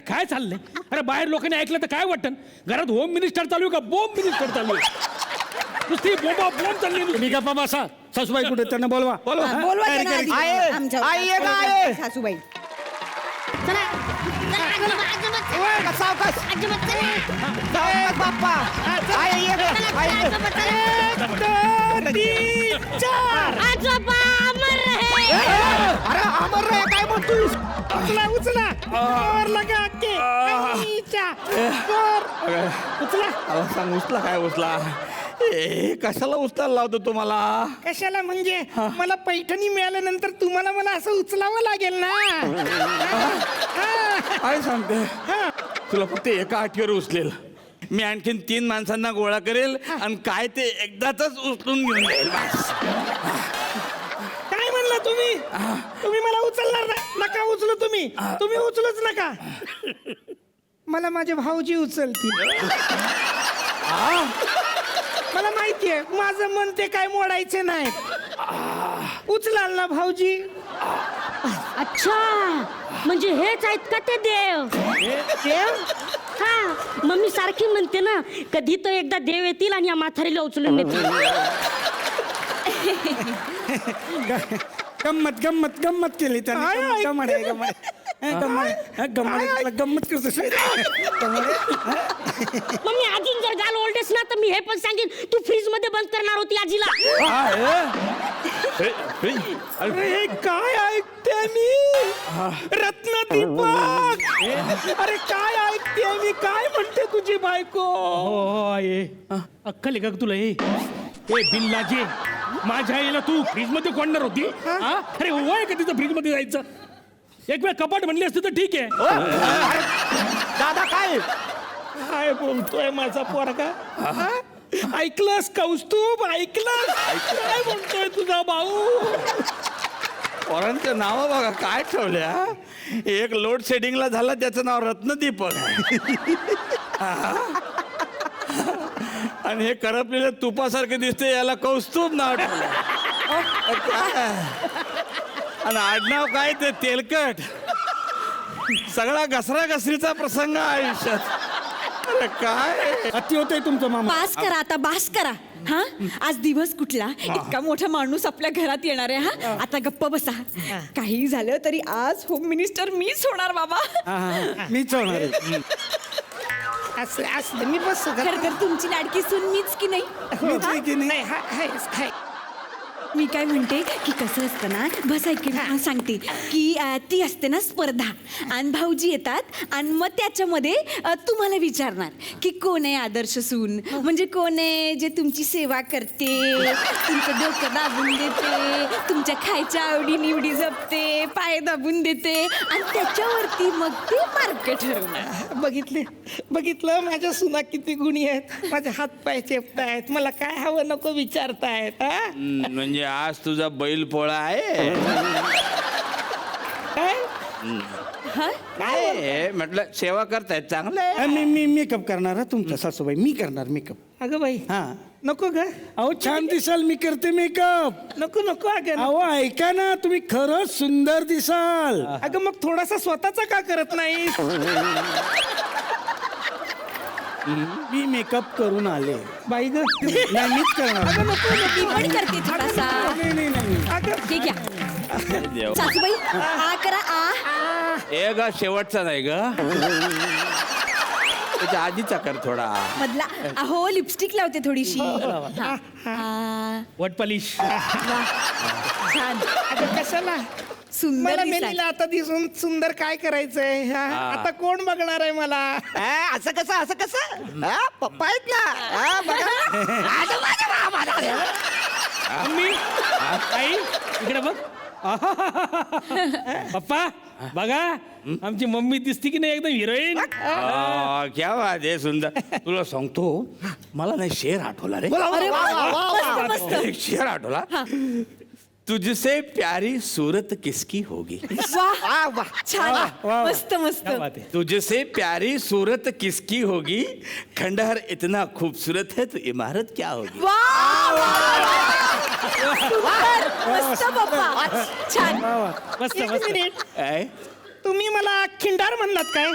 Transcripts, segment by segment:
काय चाललंय? अरे बाहेर लोकांनी ऐकलं तर काय वाटतं? घरात होम मिनिस्टर चालू आहे का बॉम्ब मिनिस्टर चालू आहे? नुसती बॉम्ब चालली नुसती. तुम्ही गप्पा बसा. सासूबाई कुठे त्यांना बोलवा. बोलवा त्यांना आधी. आमच्या- आई ये का आहे? सासूबाई सावकाश बाप्पा आई ये ग, आई ये. अरे अमर रे काय म्हणतोस? उचला अहो, सांग उचला काय उचला? ए कशाला उचलायला लावतो तुम्हाला? कशाला म्हणजे मला पैठणी मिळाल्यानंतर तुम्हाला मला असं उचलावं लागेल ना. काय सांगते तुला फक्त एका आठवीवर उचलेल. मी आणखीन 3 माणसांना गोळा करेल आणि काय ते एकदाच उचलून घेऊन जाईल. काय म्हणला तुम्ही? तुम्ही मला उचलणार नका उचलू तुम्ही. तुम्ही उचलूच नका. मला माझे भाऊजी उचलतील. मला माहितीये माझं मन ते काय मोडायचे नाही. उचलाल ना भाऊजी? अच्छा म्हणजे हेच आहेत का ते देव? देव हा मम्मी सारखी म्हणते ना कधी तो एकदा देव येतील आणि या म्हातारीला उचलून नेतील. गंमत केली त्याने. गंमत करतो. मम्मी अजून जर गाल ओल्डेस ना तर मी हे पण सांगेन तू फ्रीज मध्ये बंद करणार होती आजीला. अरे हे काय ऐकते मी? रत्नदीपक. अरे काय ऐकते मी? काय म्हणते तुझी बायको? अक्कल आहे का तुला? हे बिल्लाजे माझ्या आईला तू फ्रीज मध्ये कोणणार होती? अरे वय का तिचं फ्रीज मध्ये जायचं? एक वेळ कपाट म्हणली असते तर ठीक आहे. दादा काय काय बोलतोय माझा पोरगा? ऐकलंस कौस्तुभ? ऐकलंस काय म्हणतोय तुझा भाऊ? पोरांचं नाव बघा काय ठेवल्या. एक लोड शेडिंगला झाला त्याचं नाव रत्नदीपक आणि हे करपलेलं तुपासारखं दिसते याला कौस्तुभ नाव ठेवलं. आणि आडनाव काय ते तेलकट. सगळा घसरा घसरीचा प्रसंग आयुष्यात. अरे काय अति होतंय तुमचं मामा. बास करा आता, बास करा. हा आज दिवस कुठला? इतका मोठा माणूस आपल्या घरात येणार आहे. हा आता गप्प बसा. काही झालं तरी आज होम मिनिस्टर मीच होणार बाबा. मीच होणार आहे. असं मी बस खरं तर तुमची लाडकी सून मीच की नाही? मी काय म्हणते की कसं असतं ना, बस ऐकून सांगते की ती असते ना स्पर्धा आणि भाऊजी येतात आणि मग त्याच्यामध्ये तुम्हाला विचारणार की कोण आहे आदर्श सून, म्हणजे कोण आहे जे तुमची सेवा करते, तुमचं डोकं दाबून देते, तुमच्या खायच्या आवडी निवडी जपते, पाय दाबून देते आणि त्याच्यावरती मग ते मार्क ठरवणार. बघितलं माझ्या सुना किती गुणी आहेत. माझे हात पाय चेपतायत. मला काय हवं नको विचारतायत. म्हणजे आज तुझा बैल पोळा आहे काय म्हटलं सेवा करतायत चांगलं आहे. मी मेकअप करणार हा तुमचा सासूबाई. मी करणार मेकअप. अगं बाई हा नको ग. अहो छान दिसाल मी करते मेकअप. नको नको अगं. अहो ऐका ना तुम्ही खरंच सुंदर दिसाल. अगं मग थोडासा स्वतःचा का करत नाही? मी मेकअप करून आले. बाई ग नाही मीच करणार. मी पण करते थोडासा. ठीक आहे सासूबाई आ करा आ. ए ग शेवटचा नाही ग त्याच्या आधीचा कर थोडा. मधला अहो लिपस्टिक लावते थोडीशी. वट पॉलिश. छान कशाला सुंदर मला दिसाल. मेलीला आता दिसून सुंदर काय करायचंय? आता कोण बघणार आहे मला? असं कसं पप्पा आहेत ना मम्मी आई इकडे बघ. पप्पा बघा आमची मम्मी दिसती की नाही एकदम हिरोईन. क्या बात आहे सुंदर. तुला सांगतो मला नाही शेर आठवला रे. अरे वा, मस्त, मस्त. एक शेर आठवला. तुझसे प्यारी सूरत किसकी होगी. वाह छान मस्त मस्त. क्या बात है. तुझसे प्यारी सूरत किसकी होगी, खंडहर इतना खूबसूरत है तो इमारत क्या होगी. सुंदर, मस्त पप्पा छान. मस्त एक मस्त. मिनिट. काय? तुम्ही मला खिंडार म्हणलात काय?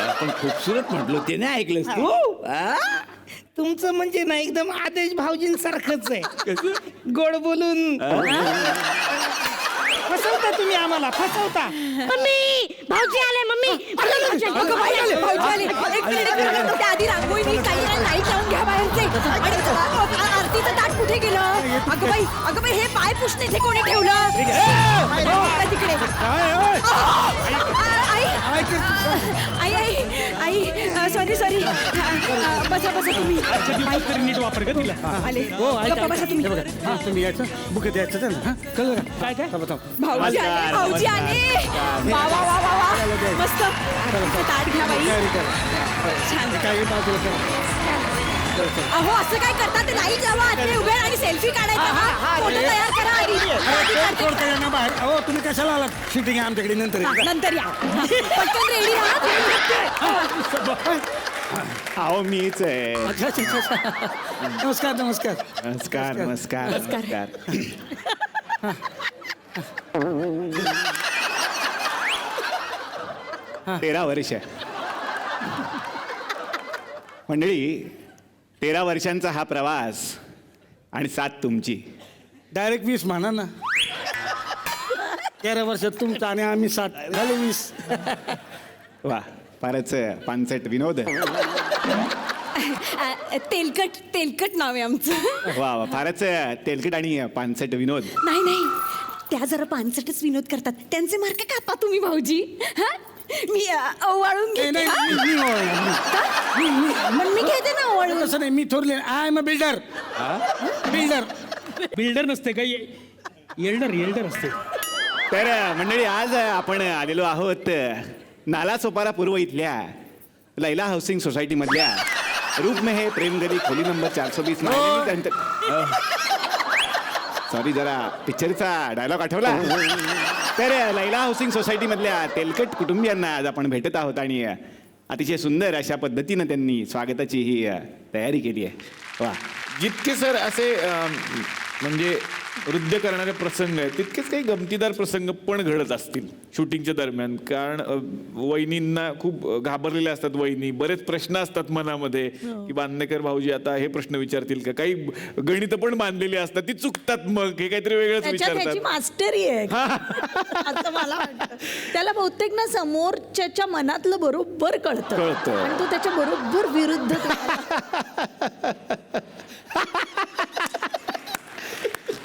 आपण खूपसुरत म्हटलो ते नाही ऐकलंस तू आ? तुमचं म्हणजे ना एकदम आदेश भाऊजींसारखंच आहे. गोड बोलून फसवता तुम्ही आम्हाला, फसवता. मम्मी भाऊजी आले मम्मी. अगं बाई, भाऊजी आले. एक मिनिट, त्या आधी रांगोळी नीट काही लाईट लावून घ्या बाहेरचे. आणि आरतीचं ताट कुठे गेलं? अगं बाई, हे पाय पुसणे इथे कोणी ठेवलं? तिकडे. आई सॉरी बसा तुम्ही. नीट वापर का तिला. आले हो ऐका, गप्पा बसा तुम्ही. हा तुम्ही यायचं बुक द्यायचं ना. कळलं का? काय काय थांबा. भाऊजी आले. वा मस्त. ताट घ्या बाई. छान. काय बाजूला करा. अहो असं काय करता ते लाईट लावा आतमध्ये उभे आणि सेल्फी काढायचा. फोटो तयार करा आधी. सोडता येणार बाहेर. अहो तुम्ही कशाला आलात? शूटिंग आहे आमच्याकडे नंतर. नंतर या. पटकन रेडी राहा. अहो मीच आहे. अच्छा. नमस्कार. नमस्कार. नमस्कार. तेरा वर्ष मंडळी, 13 वर्षांचा हा प्रवास आणि 7 तुमची. डायरेक्ट 20 म्हणा ना. 13 वर्षात तुमचं आणि आम्ही 7 झाले 20. वा, फारच पानसट विनोद. तेलकट नाव आहे आमचं. वा, फारच तेलकट आणि पानसट विनोद. नाही त्या जरा पानसटच विनोद करतात. त्यांचे मार्क कापा तुम्ही भाऊजी. हा मी ओवाळून घेते. पण मी घेते ना ओवाळून. तसं नाही, मी थोरले. I am a builder. Builder नसते काही, एल्डर असते. तर मंडळी, आज आपण आलेलो आहोत नाला सोपारा पूर्व इथल्या लैला हाऊसिंग सोसायटी मधल्या रूप में है प्रेम गली खोली नंबर 420. सॉरी, जरा पिक्चरचा डायलॉग आठवला. तर लैला हाऊसिंग सोसायटी मधल्या तेलकट कुटुंबियांना आज आपण भेटत आहोत आणि अतिशय सुंदर अशा पद्धतीनं त्यांनी स्वागताची ही तयारी केली आहे. वा, जितके सर असे म्हणजे वृद्ध करणारे प्रसंग आहेत, तितकेच काही गमतीदार प्रसंग पण घडत असतील शूटिंगच्या दरम्यान. कारण वहिनींना खूप घाबरलेल्या असतात वहिनी. बरेच प्रश्न असतात मनामध्ये की बांदेकर भाऊजी आता हे प्रश्न विचारतील का. काही गणितं पण बांधलेली असतात, ती चुकतात. मग हे काहीतरी वेगळंच विचारतात. मास्टरी आहे असं मला वाटतं. त्याला बहुतेक ना समोरच्या मनातलं बरोबर कळतं आणि तो त्याच्या बरोबर विरुद्ध.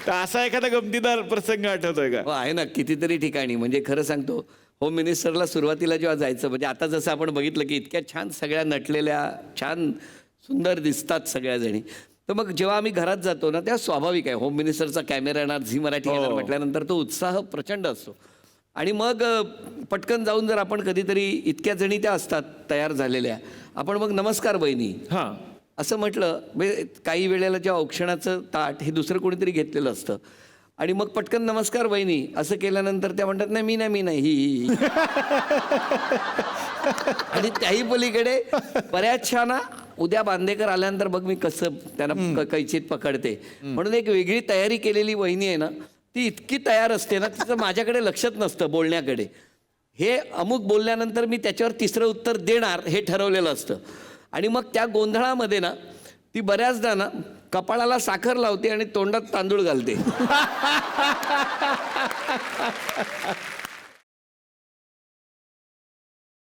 तर असा एखादा गमतीदार प्रसंग आठवतोय का? हो आहे ना, कितीतरी ठिकाणी. म्हणजे खरं सांगतो, होम मिनिस्टरला सुरुवातीला जेव्हा जायचं, म्हणजे आता जसं आपण बघितलं की इतक्या छान सगळ्या नटलेल्या, छान सुंदर दिसतात सगळ्याजणी. तर मग जेव्हा आम्ही घरात जातो ना, तेव्हा स्वाभाविक आहे होम मिनिस्टरचा कॅमेरा येणार, झी मराठी येणार म्हटल्यानंतर तो उत्साह प्रचंड असतो. आणि मग पटकन जाऊन जर आपण कधीतरी, इतक्या जणी त्या असतात तयार झालेल्या, आपण मग नमस्कार बहिणी हां, असं म्हटलं. म्हणजे काही वेळेला जेव्हा औक्षणाचं ताट हे दुसरं कोणीतरी घेतलेलं असतं आणि मग पटकन नमस्कार बहिणी असं केल्यानंतर त्या म्हणतात नाही मी नाही ही. आणि त्याही पलीकडे बऱ्याचशा ना, उद्या बांदेकर आल्यानंतर बघ मी कसं त्यांना कैचीत पकडते म्हणून एक वेगळी तयारी केलेली वहिनी आहे ना, ती इतकी तयार असते ना, तिचं माझ्याकडे लक्षच नसतं बोलण्याकडे. हे अमुक बोलल्यानंतर मी त्याच्यावर तिसरं उत्तर देणार हे ठरवलेलं असतं. आणि मग त्या गोंधळामध्ये ना, ती बऱ्याचदा ना कपाळाला साखर लावते आणि तोंडात तांदूळ घालते.